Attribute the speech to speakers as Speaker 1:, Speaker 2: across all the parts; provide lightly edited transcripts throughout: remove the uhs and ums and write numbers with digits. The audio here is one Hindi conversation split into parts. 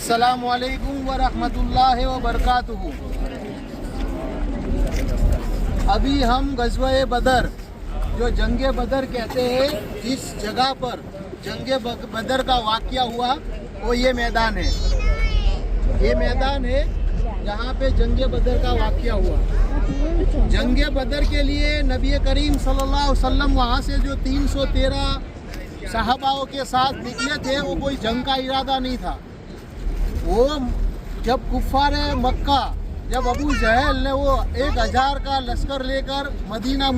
Speaker 1: अस्सलामु अलैकुम व रहमतुल्लाहि व बरकातुहू। अभी हम गज़वा-ए बदर, जो जंगे बदर कहते हैं, जिस जगह पर जंगे बदर का वाक़या हुआ वो ये मैदान है। ये मैदान है जहाँ पे जंगे बदर का वाक़या हुआ। जंगे बदर के लिए नबी करीम सल्लल्लाहु अलैहि वसल्लम वहाँ से जो 313 सहाबाओं के साथ निकले थे, वो कोई जंग का इरादा नहीं था। वो जब कुफ़ार मक्का, जब अबू जहल ने वो 1000 का लश्कर लेकर मदीना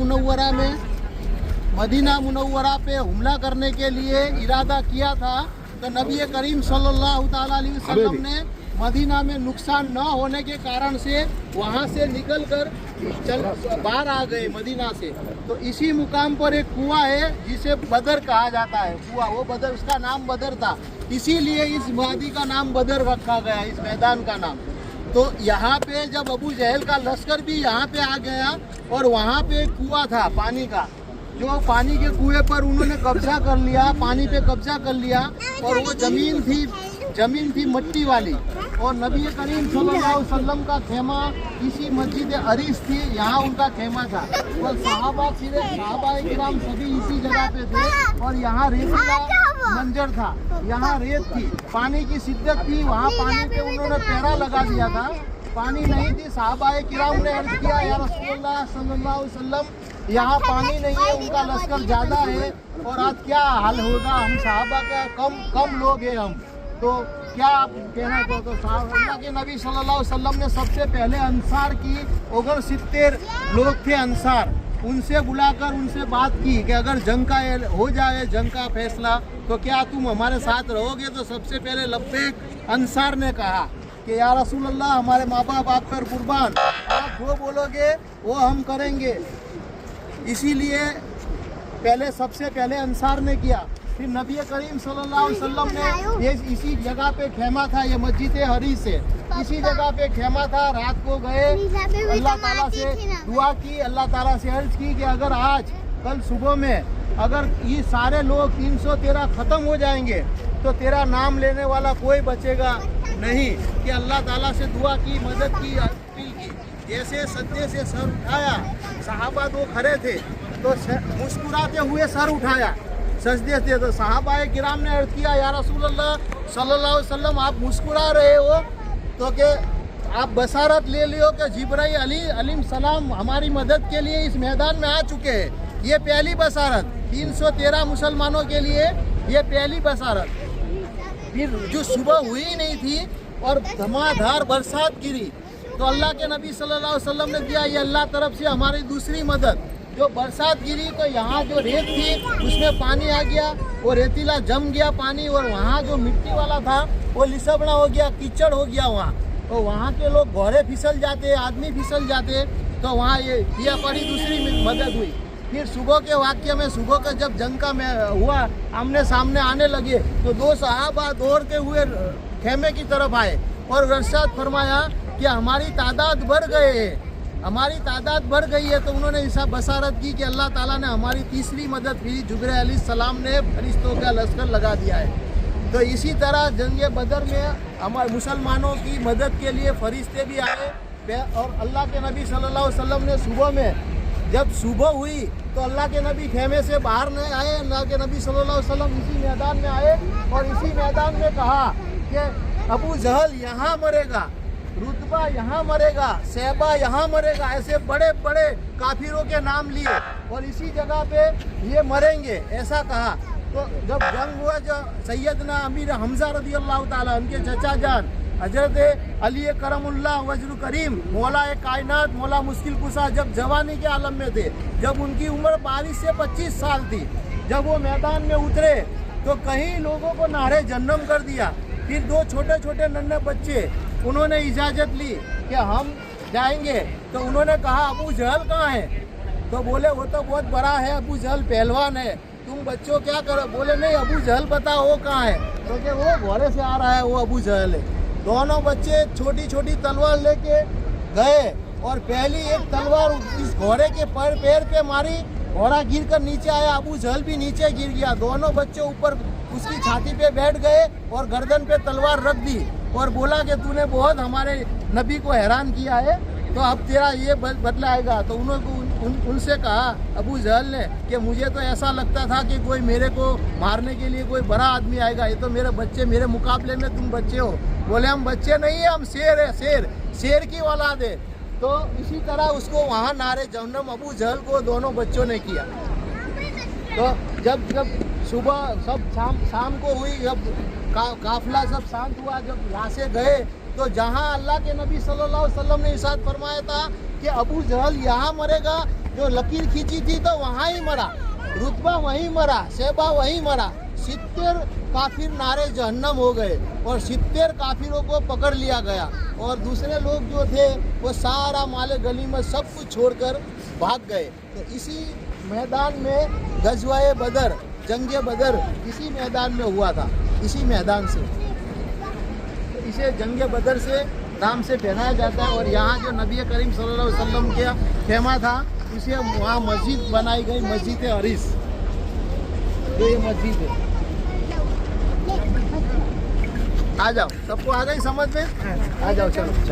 Speaker 1: मुनव्वरा पे हमला करने के लिए इरादा किया था, तो नबी करीम सल्लल्लाहु अलैहि वसल्लम ने मदीना में नुकसान न होने के कारण से वहाँ से निकलकर बाहर आ गए मदीना से। तो इसी मुकाम पर एक कुआं है जिसे बदर कहा जाता है। कुआं, वो बदर, उसका नाम बदर था, इसीलिए इस वादी का नाम बदर रखा गया, इस मैदान का नाम। तो यहाँ पे जब अबू जहल का लश्कर भी यहाँ पे आ गया और वहाँ पे एक कुआं था पानी का, जो पानी के कुएं पर उन्होंने कब्जा कर लिया, पानी पे कब्जा कर लिया। और वो जमीन थी मट्टी वाली, और नबी करीम सल्लल्लाहु अलैहि वसल्लम का खेमा इसी मस्जिद अरीस थी, यहाँ उनका खेमा था। और सहाबा किराम सभी इसी जगह पे थे। और यहाँ रेतीला मंजर था, यहाँ रेत थी, पानी की शिद्दत थी, वहाँ पानी पे उन्होंने पैरा लगा दिया था, पानी नहीं थी। सहाबा किराम ने अर्ज किया, या रसूलुल्लाह सल्लल्लाहु अलैहि वसल्लम, यहाँ पानी नहीं है, उनका लश्कर ज़्यादा है और आज क्या हाल होगा, हम सहाबा का कम लोग हैं हम, तो क्या आप कहना चाहो? तो अल्लाह के नबी सल्लल्लाहु अलैहि वसल्लम ने सबसे पहले अंसार की 69 लोग थे अंसार, उनसे बुलाकर उनसे बात की कि अगर जंग का हो जाए, जंग का फैसला, तो क्या तुम हमारे साथ रहोगे? तो सबसे पहले लब्बैक अंसार ने कहा कि या रसूल अल्लाह, हमारे माँ बाप आप पर कुर्बान, आप जो बोलोगे वो हम करेंगे। इसीलिए सबसे पहले अंसार ने किया। फिर नबी करीम सल्लल्लाहु अलैहि वसल्लम ने ये इसी जगह पे खेमा था, ये मस्जिद हरीस है, इसी जगह पे खेमा था। रात को गए, अल्लाह ताला से दुआ की, अल्लाह ताला से अर्ज की कि अगर आज कल सुबह में अगर ये सारे लोग 313 ख़त्म हो जाएंगे तो तेरा नाम लेने वाला कोई बचेगा नहीं। कि अल्लाह ताला से दुआ की, मदद की, अपील की। जैसे सज्जे से सर उठाया, सहाबा दो खड़े थे, तो मुस्कुराते हुए सर उठाया सजदे से। तो सहाबा किराम ने अर्ज किया, या रसूल अल्लाह सल्लल्लाहु अलैहि वसल्लम, आप मुस्कुरा रहे हो तो कि आप बसारत ले लियो कि जिब्राइल अलैहि सलाम हमारी मदद के लिए इस मैदान में आ चुके हैं। ये पहली बसारत 313 मुसलमानों के लिए, ये पहली बसारत। फिर जो सुबह हुई नहीं थी और धमाधार बरसात गिरी, तो अल्लाह के नबी सल्लल्लाहु अलैहि वसल्लम ने दिया, ये अल्लाह तरफ से हमारी दूसरी मदद। जो बरसात गिरी तो यहाँ जो रेत थी उसमें पानी आ गया, वो रेतीला जम गया पानी, और वहाँ जो मिट्टी वाला था वो लिसबड़ा हो गया, कीचड़ हो गया वहाँ। तो वहाँ के लोग घोड़े फिसल जाते, आदमी फिसल जाते, तो वहाँ ये बड़ी दूसरी मदद हुई। फिर सुबह के वाक़ये में, सुबह का जब जंग का हुआ, आमने सामने आने लगे, तो दो सहाबा दौड़ते हुए खेमे की तरफ आए और इरशाद फरमाया कि हमारी तादाद बढ़ गई है। तो उन्होंने ऐसा बसारत की कि अल्लाह ताला ने हमारी तीसरी मदद भी, जिब्राइल अलैहिस्सलाम ने फरिश्तों का लश्कर लगा दिया है। तो इसी तरह जंगे बदर में हमारे मुसलमानों की मदद के लिए फरिश्ते भी आए। और अल्लाह के नबी सल्लल्लाहु अलैहि वसल्लम ने सुबह में, जब सुबह हुई तो अल्लाह के नबी खेमे से बाहर नहीं आए, अल्लाह के नबी सल्लल्लाहु अलैहि वसल्लम इसी मैदान में आए और इसी मैदान में कहा कि अबू जहल यहाँ मरेगा, रुतबा यहाँ मरेगा, शैबा यहाँ मरेगा। ऐसे बड़े बड़े काफिरों के नाम लिए और इसी जगह पे ये मरेंगे, ऐसा कहा। तो जब जंग हुआ, जो सैयदना अमीर हमजा रज़ी अल्लाह ताला, उनके चचा जान हजरत अली करमुल्लाह वजह करीम, मौला कायनात, मौला मुश्किल कुशा, जब जवानी के आलम में थे, जब उनकी उम्र 22 से 25 साल थी, जब वो मैदान में उतरे तो कई लोगों को नारे जन्नम कर दिया। फिर दो छोटे छोटे नन्हे बच्चे, उन्होंने इजाज़त ली कि हम जाएंगे। तो उन्होंने कहा, अबू जहल कहाँ है? तो बोले, वो तो बहुत बड़ा है, अबू जहल पहलवान है, तुम बच्चों क्या करो? बोले, नहीं, अबू जहल बताओ वो कहाँ है? क्योंकि वो घोड़े से आ रहा है, वो अबू जहल है। दोनों बच्चे छोटी छोटी तलवार लेके गए और पहली एक तलवार इस घोड़े के पैर पे मारी, घोड़ा गिर कर नीचे आया, अबू जहल भी नीचे गिर गया। दोनों बच्चे ऊपर उसकी छाती पे बैठ गए और गर्दन पे तलवार रख दी और बोला कि तूने बहुत हमारे नबी को हैरान किया है, तो अब तेरा ये बदला आएगा। तो उन्होंने उनसे कहा अबू जहल ने कि मुझे तो ऐसा लगता था कि कोई मेरे को मारने के लिए कोई बड़ा आदमी आएगा, ये तो मेरे बच्चे, मेरे मुकाबले में तुम बच्चे हो। बोले हम बच्चे नहीं है, हम शेर है, शेर की औलाद है। तो इसी तरह उसको वहाँ नारे जहन्नम अबू जहल को दोनों बच्चों ने किया। तो जब सुबह सब शाम को हुई, जब काफिला सब शांत हुआ, जब यहाँ से गए, तो जहाँ अल्लाह के नबी सल्लल्लाहु अलैहि वसल्लम ने इरशाद फरमाया था कि अबू जहल यहाँ मरेगा, जो लकीर खींची थी तो वहाँ ही मरा, रुतबा वहीं मरा, शैबा वहीं मरा। 70 काफिर नारे जहन्नम हो गए और 70 काफिरों को पकड़ लिया गया, और दूसरे लोग जो थे वो सारा माले गनीमत सब कुछ छोड़कर भाग गए। तो इसी मैदान में गज़वाए बदर, जंगे बदर इसी मैदान में हुआ था, इसी मैदान से। तो इसे जंगे बदर से नाम से पहनाया जाता है। और यहाँ जो नबी करीम सल्लल्लाहु अलैहि वसल्लम का खेमा था, इसे वहाँ मस्जिद बनाई गई, मस्जिद अरीस, जो ये मस्जिद है। आ जाओ, सबको आ गई समझ में? आ जाओ, चलो।